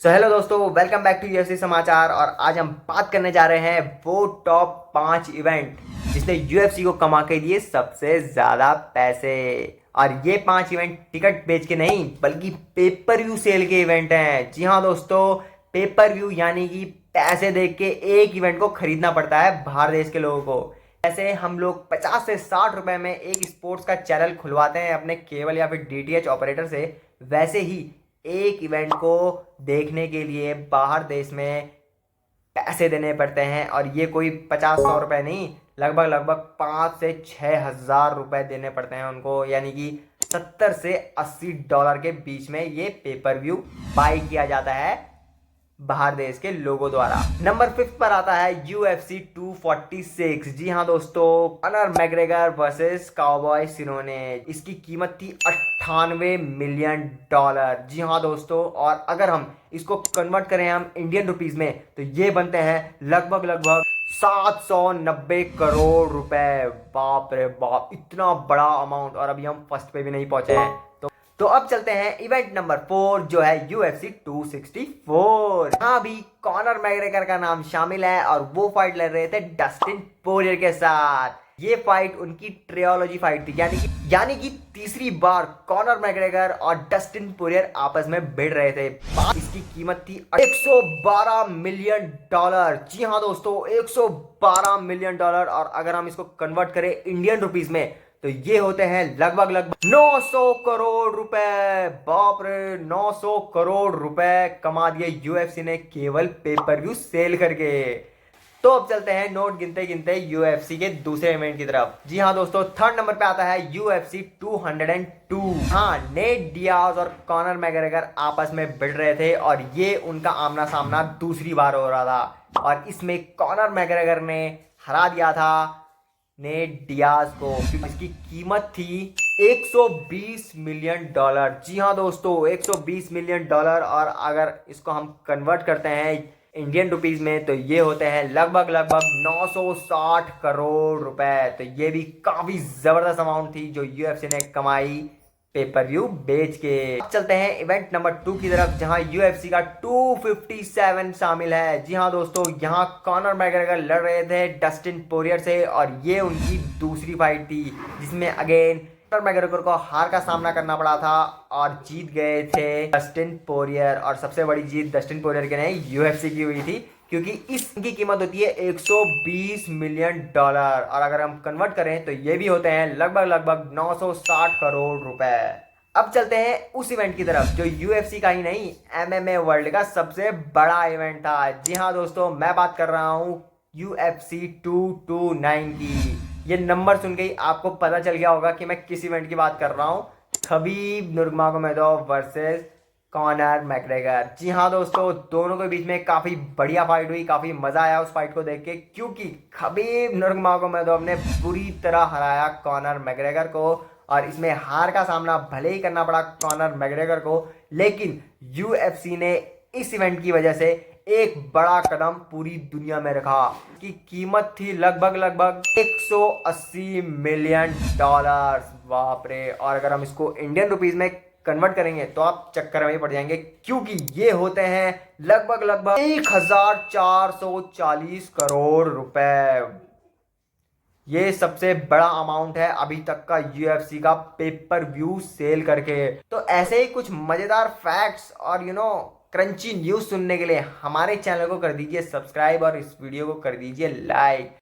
Hello दोस्तों, welcome back to UFC समाचार। और आज हम बात करने जा रहे हैं वो टॉप 5 इवेंट जिसने यूएफसी को कमा के दिए सबसे ज्यादा पैसे। और ये 5 इवेंट टिकट बेच के नहीं बल्कि पेपर व्यू सेल के इवेंट हैं। जी हाँ दोस्तों, पेपर व्यू यानी कि पैसे देख के एक इवेंट को खरीदना पड़ता है बाहर देश के लोगों को। जैसे हम लोग 50 से 60 रुपए में एक स्पोर्ट्स का चैनल खुलवाते हैं अपने केबल या फिर डीटीएच ऑपरेटर से, वैसे ही एक इवेंट को देखने के लिए बाहर देश में पैसे देने पड़ते हैं। और ये कोई 50-100 रुपए नहीं, लगभग लगभग 5 से 6 हज़ार रुपए देने पड़ते हैं उनको, यानी कि 70 से 80 डॉलर के बीच में ये पेपर व्यू बाई किया जाता है बाहर देश के लोगों द्वारा। नंबर 5 पर आता है UFC 246। जी हाँ दोस्तों, कॉनर मैग्रेगर वर्सेस काउबॉय सिरोने। इसकी कीमत थी $98 मिलियन। जी हाँ दोस्तों, और अगर हम इसको कन्वर्ट करें हम इंडियन रुपीस में तो ये बनते हैं लगभग लगभग 790 करोड़ रुपए। बाप रे बाप, इतना बड़ा अमाउंट। और अभी हम फर्स्ट पे भी नहीं पहुंचे हैं। तो अब चलते हैं इवेंट नंबर 4 जो है UFC 264। यहाँ भी कॉनर मैग्रेगर का नाम शामिल है और वो फाइट लड़ रहे थे डस्टिन पोरियर के साथ। ये फाइट उनकी ट्रियोलॉजी फाइट थी, यानी कि तीसरी बार कॉनर मैग्रेगर और डस्टिन पोरियर आपस में भिड़ रहे थे। इसकी कीमत थी $112 मिलियन। जी हाँ दोस्तों, $112 मिलियन। और अगर हम इसको कन्वर्ट करें इंडियन रुपीस में तो ये होते हैं लगभग लगभग 900 करोड़ रुपए। बाप रे, 900 करोड़ रुपए कमा दिए यूएफसी ने केवल पेपर व्यू सेल करके। तो अब चलते हैं नोट गिनते गिनते यूएफसी के दूसरे इवेंट की तरफ। जी हाँ दोस्तों, थर्ड नंबर पे आता है UFC 202। हाँ, नेट डियाज और कॉनर मैग्रेगर आपस में भिड़ रहे थे और ये उनका आमना सामना दूसरी बार हो रहा था। और इसमें कॉनर मैग्रेगर ने हरा दिया था नेट डियाज को। इसकी कीमत थी $120 मिलियन। जी हाँ दोस्तों, $120 मिलियन। और अगर इसको हम कन्वर्ट करते हैं इंडियन रुपीस में तो ये होते हैं लगभग लगभग 960 करोड़ रुपए। तो ये भी काफी जबरदस्त अमाउंट थी जो यूएफसी ने कमाई पेपर व्यू बेच के। अब चलते हैं इवेंट नंबर 2 की तरफ जहां यूएफसी का 257 शामिल है। जी हाँ दोस्तों, यहाँ कॉनर मैग्रेगर लड़ रहे थे डस्टिन पोरियर से और ये उनकी दूसरी फाइट थी जिसमें अगेन कॉनर मैग्रेगर को हार का सामना करना पड़ा था और जीत गए थे डस्टिन पोरियर। और सबसे बड़ी जीत डस्टिन पोरियर के नहीं यूएफसी की हुई थी, क्योंकि इसकी कीमत होती है $120 मिलियन। और अगर हम कन्वर्ट करें तो ये भी होते हैं लगभग लगभग 960 करोड़ रुपए। अब चलते हैं उस इवेंट की तरफ जो यूएफसी का ही नहीं एमएमए वर्ल्ड का सबसे बड़ा इवेंट था। जी हाँ दोस्तों, मैं बात कर रहा हूँ UFC 229 की। ये नंबर सुन के ही आपको पता चल गया होगा कि मैं किस इवेंट की बात कर रहा हूँ। Khabib Nurmagomedov versus Conor McGregor. जी हाँ दोस्तों, दोनों के बीच में काफी बढ़िया फाइट हुई, काफी मजा आया उस फाइट को देख के, क्योंकि खबीब नुर्मागोमेदोव ने बुरी तरह हराया कॉनर मैग्रेगर को। और इसमें हार का सामना भले ही करना पड़ा कॉनर मैग्रेगर को, लेकिन यूएफसी ने इस इवेंट की वजह से एक बड़ा कदम पूरी दुनिया में रखा। की कीमत थी लगभग लगभग $180 मिलियन। बाप रे, और अगर हम इसको इंडियन रुपीस में कन्वर्ट करेंगे तो आप चक्कर में ही पड़ जाएंगे, क्योंकि ये होते हैं लगभग लगभग 1440 करोड़ रुपए। ये सबसे बड़ा अमाउंट है अभी तक का यूएफसी का पेपर व्यू सेल करके। तो ऐसे ही कुछ मजेदार फैक्ट्स और क्रंची न्यूज सुनने के लिए हमारे चैनल को कर दीजिए सब्सक्राइब और इस वीडियो को कर दीजिए लाइक।